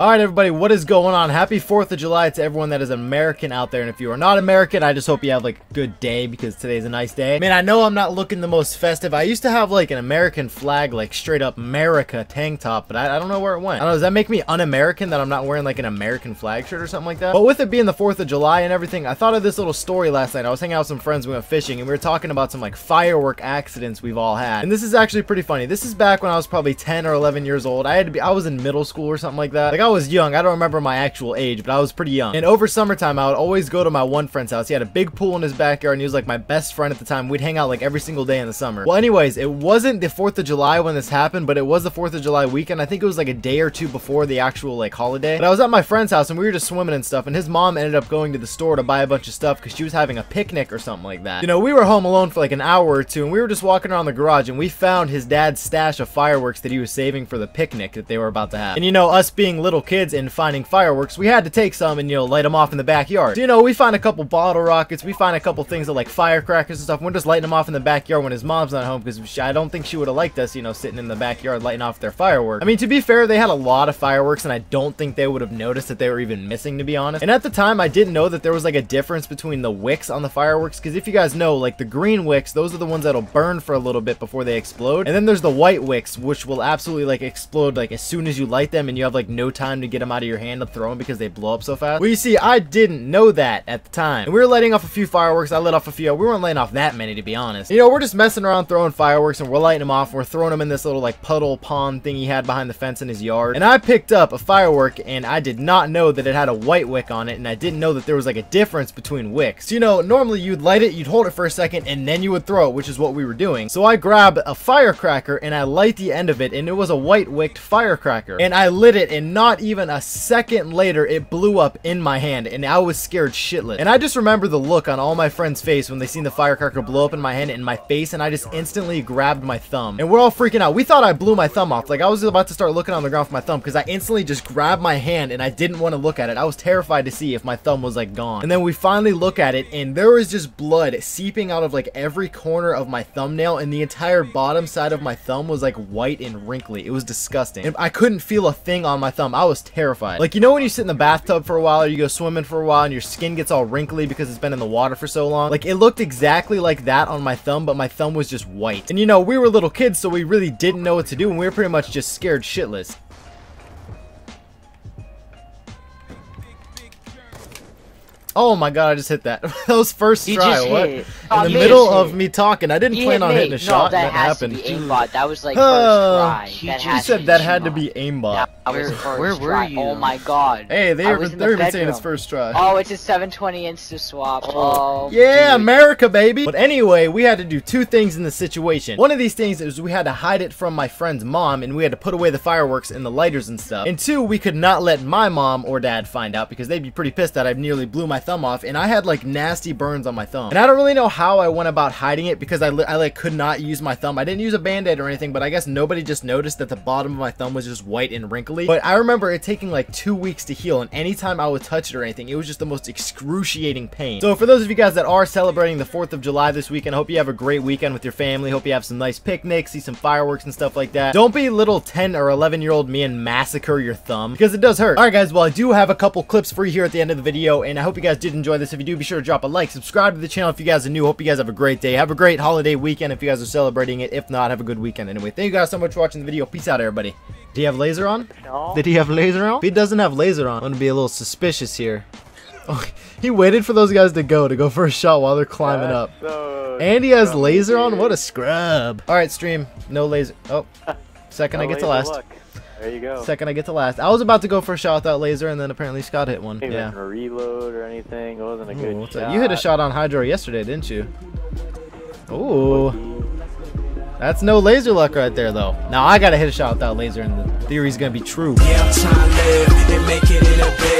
Alright everybody, what is going on? Happy 4th of July to everyone that is American out there, and if you are not American, I just hope you have like a good day because today's a nice day. Man, I know I'm not looking the most festive. I used to have like an American flag, like straight up America tank top, but I don't know where it went. I don't know, does that make me un-American that I'm not wearing like an American flag shirt or something like that? But with it being the 4th of July and everything, I thought of this little story last night. I was hanging out with some friends, we went fishing, and we were talking about some like firework accidents we've all had. And this is actually pretty funny. This is back when I was probably 10 or 11 years old. I was in middle school or something like that. Like I was young. I don't remember my actual age, but I was pretty young. And over summertime, I would always go to my one friend's house. He had a big pool in his backyard, and he was like my best friend at the time. We'd hang out like every single day in the summer. Well, anyways, it wasn't the 4th of July when this happened, but it was the 4th of July weekend. I think it was like a day or two before the actual like holiday. But I was at my friend's house, and we were just swimming and stuff, and his mom ended up going to the store to buy a bunch of stuff because she was having a picnic or something like that. You know, we were home alone for like an hour or two, and we were just walking around the garage, and we found his dad's stash of fireworks that he was saving for the picnic that they were about to have. And you know, us being little kids and finding fireworks, we had to take some and, you know, light them off in the backyard. So, you know, we find a couple bottle rockets, we find a couple things that like firecrackers and stuff. We're just lighting them off in the backyard when his mom's not home because I don't think she would have liked us, you know, sitting in the backyard lighting off their fireworks. I mean, to be fair, they had a lot of fireworks, and I don't think they would have noticed that they were even missing, to be honest. And at the time, I didn't know that there was like a difference between the wicks on the fireworks, because if you guys know, like the green wicks, those are the ones that'll burn for a little bit before they explode. And then there's the white wicks, which will absolutely like explode like as soon as you light them, and you have like no time to get them out of your hand to throw them because they blow up so fast. Well, you see, I didn't know that at the time. And we were letting off a few fireworks. I lit off a few. We weren't letting off that many, to be honest. You know, we're just messing around throwing fireworks, and we're lighting them off. We're throwing them in this little like puddle pond thing he had behind the fence in his yard. And I picked up a firework, and I did not know that it had a white wick on it, and I didn't know that there was like a difference between wicks. So, you know, normally you'd light it, you'd hold it for a second, and then you would throw it, which is what we were doing. So I grabbed a firecracker, and I light the end of it, and it was a white wicked firecracker. And I lit it, and not even a second later, it blew up in my hand, and I was scared shitless. And I just remember the look on all my friends' face when they seen the firecracker blow up in my hand and in my face, and I just instantly grabbed my thumb. And we're all freaking out. We thought I blew my thumb off. Like, I was about to start looking on the ground for my thumb because I instantly just grabbed my hand, and I didn't want to look at it. I was terrified to see if my thumb was like gone. And then we finally look at it, and there was just blood seeping out of like every corner of my thumbnail, and the entire bottom side of my thumb was like white and wrinkly. It was disgusting. And I couldn't feel a thing on my thumb. I was terrified. Like, you know when you sit in the bathtub for a while, or you go swimming for a while, and your skin gets all wrinkly because it's been in the water for so long? Like, it looked exactly like that on my thumb, but my thumb was just white. And you know, we were little kids, so we really didn't know what to do, and we were pretty much just scared shitless. Oh my god, I just hit that. That was first try. What? In the middle of me talking. I didn't plan on hitting a shot, and that happened. That was like first try. You said that had to be aimbot. Where were you? Oh my god. Hey, they're even saying it's first try. Oh, it's a 720 insta swap. Oh. Yeah, dude. America, baby. But anyway, we had to do two things in the situation. One of these things is we had to hide it from my friend's mom, and we had to put away the fireworks and the lighters and stuff. And two, we could not let my mom or dad find out because they'd be pretty pissed that I nearly blew my thumb off, and I had like nasty burns on my thumb. And I don't really know how I went about hiding it because I like could not use my thumb. I didn't use a band-aid or anything, but I guess nobody just noticed that the bottom of my thumb was just white and wrinkly. But I remember it taking like 2 weeks to heal, and anytime I would touch it or anything, it was just the most excruciating pain. So for those of you guys that are celebrating the 4th of July this weekend, I hope you have a great weekend with your family. Hope you have some nice picnics, see some fireworks and stuff like that. Don't be little 10 or 11-year-old me and massacre your thumb, because it does hurt. Alright guys, well I do have a couple clips for you here at the end of the video, and I hope you guys did enjoy this. If you do, be sure to drop a like, subscribe to the channel if you guys are new. Hope you guys have a great day. Have a great holiday weekend if you guys are celebrating it. If not, have a good weekend anyway. Thank you guys so much for watching the video. Peace out, everybody. Did he have laser on? No. Did he have laser on? If he doesn't have laser on, I'm gonna be a little suspicious here. Oh, he waited for those guys to go for a shot while they're climbing up. So and he has laser on? What a scrub. Alright, stream. No laser. Oh, second I get to last. There you go. Second I get to last. I was about to go for a shot without laser, and then apparently Scott hit one. Even yeah. A reload or anything. It wasn't a good shot. You hit a shot on Hydro yesterday, didn't you? Ooh. That's no laser luck right there, though. Now I gotta hit a shot without laser, and the theory's gonna be true. Yeah, I'm trying to live and make it in a bit.